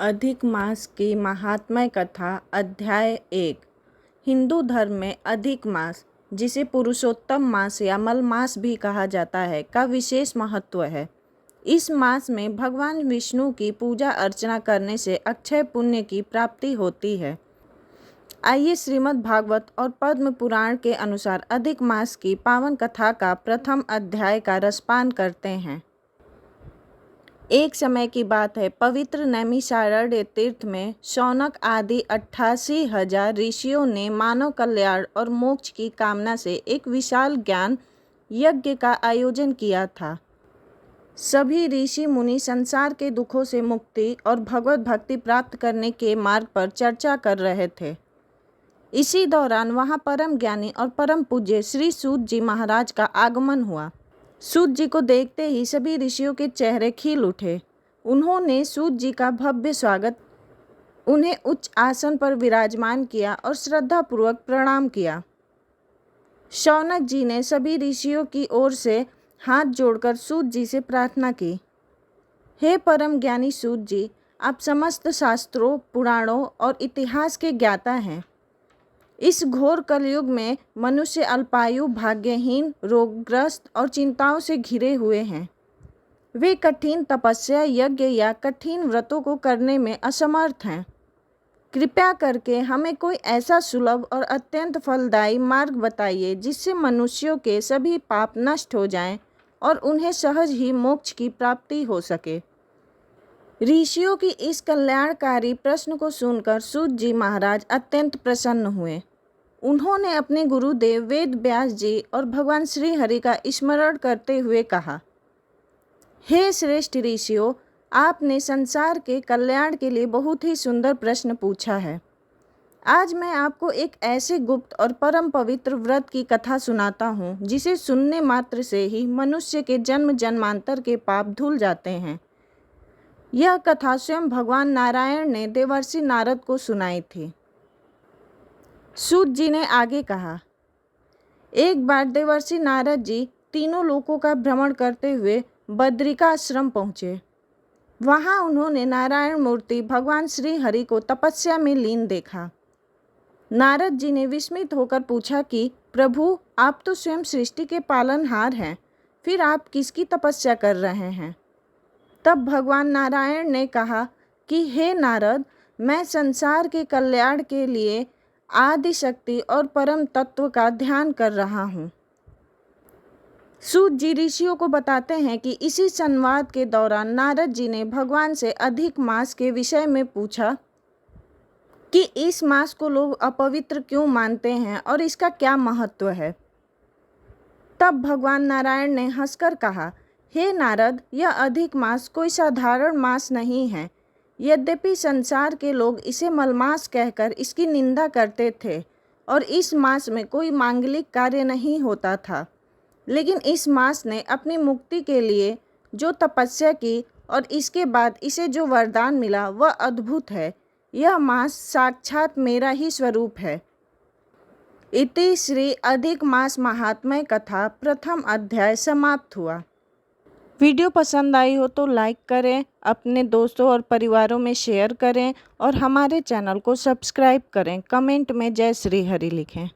अधिक मास की महात्म्य कथा अध्याय 1। हिंदू धर्म में अधिक मास, जिसे पुरुषोत्तम मास या मल मास भी कहा जाता है, का विशेष महत्व है। इस मास में भगवान विष्णु की पूजा अर्चना करने से अक्षय पुण्य की प्राप्ति होती है। आइए श्रीमद् भागवत और पद्म पुराण के अनुसार अधिक मास की पावन कथा का प्रथम अध्याय का रसपान करते हैं। एक समय की बात है, पवित्र नैमिषारण्य तीर्थ में शौनक आदि 88,000 ऋषियों ने मानव कल्याण और मोक्ष की कामना से एक विशाल ज्ञान यज्ञ का आयोजन किया था। सभी ऋषि मुनि संसार के दुखों से मुक्ति और भगवत भक्ति प्राप्त करने के मार्ग पर चर्चा कर रहे थे। इसी दौरान वहां परम ज्ञानी और परम पूज्य श्री सूत जी महाराज का आगमन हुआ। सूत जी को देखते ही सभी ऋषियों के चेहरे खिल उठे। उन्होंने सूत जी का भव्य स्वागत, उन्हें उच्च आसन पर विराजमान किया और श्रद्धापूर्वक प्रणाम किया। शौनक जी ने सभी ऋषियों की ओर से हाथ जोड़कर सूत जी से प्रार्थना की, हे परम ज्ञानी सूत जी, आप समस्त शास्त्रों, पुराणों और इतिहास के ज्ञाता हैं। इस घोर कलयुग में मनुष्य अल्पायु, भाग्यहीन, रोगग्रस्त और चिंताओं से घिरे हुए हैं। वे कठिन तपस्या, यज्ञ या कठिन व्रतों को करने में असमर्थ हैं। कृपया करके हमें कोई ऐसा सुलभ और अत्यंत फलदायी मार्ग बताइए जिससे मनुष्यों के सभी पाप नष्ट हो जाएं और उन्हें सहज ही मोक्ष की प्राप्ति हो सके। ऋषियों की इस कल्याणकारी प्रश्न को सुनकर सूत जी महाराज अत्यंत प्रसन्न हुए। उन्होंने अपने गुरुदेव वेद व्यास जी और भगवान श्री हरि का स्मरण करते हुए कहा, हे श्रेष्ठ ऋषियों, आपने संसार के कल्याण के लिए बहुत ही सुंदर प्रश्न पूछा है। आज मैं आपको एक ऐसे गुप्त और परम पवित्र व्रत की कथा सुनाता हूँ जिसे सुनने मात्र से ही मनुष्य के जन्म जन्मांतर के पाप धुल जाते हैं। यह कथा स्वयं भगवान नारायण ने देवर्षि नारद को सुनाई थी। सूत जी ने आगे कहा, एक बार देवर्षि नारद जी तीनों लोकों का भ्रमण करते हुए बद्रिकाश्रम पहुँचे। वहाँ उन्होंने नारायण मूर्ति भगवान श्री हरि को तपस्या में लीन देखा। नारद जी ने विस्मित होकर पूछा कि प्रभु, आप तो स्वयं सृष्टि के पालनहार हैं, फिर आप किसकी तपस्या कर रहे हैं? तब भगवान नारायण ने कहा कि हे नारद, मैं संसार के कल्याण के लिए आदि शक्ति और परम तत्व का ध्यान कर रहा हूँ। सूत जी ऋषियों को बताते हैं कि इसी संवाद के दौरान नारद जी ने भगवान से अधिक मास के विषय में पूछा कि इस मास को लोग अपवित्र क्यों मानते हैं और इसका क्या महत्व है। तब भगवान नारायण ने हंसकर कहा, हे नारद, यह अधिक मास कोई साधारण मास नहीं है। यद्यपि संसार के लोग इसे मलमास कहकर इसकी निंदा करते थे और इस मास में कोई मांगलिक कार्य नहीं होता था, लेकिन इस मास ने अपनी मुक्ति के लिए जो तपस्या की और इसके बाद इसे जो वरदान मिला वह अद्भुत है। यह मास साक्षात मेरा ही स्वरूप है। इति श्री अधिक मास महात्म्य कथा प्रथम अध्याय समाप्त हुआ। वीडियो पसंद आई हो तो लाइक करें, अपने दोस्तों और परिवारों में शेयर करें और हमारे चैनल को सब्सक्राइब करें। कमेंट में जय श्री हरि लिखें।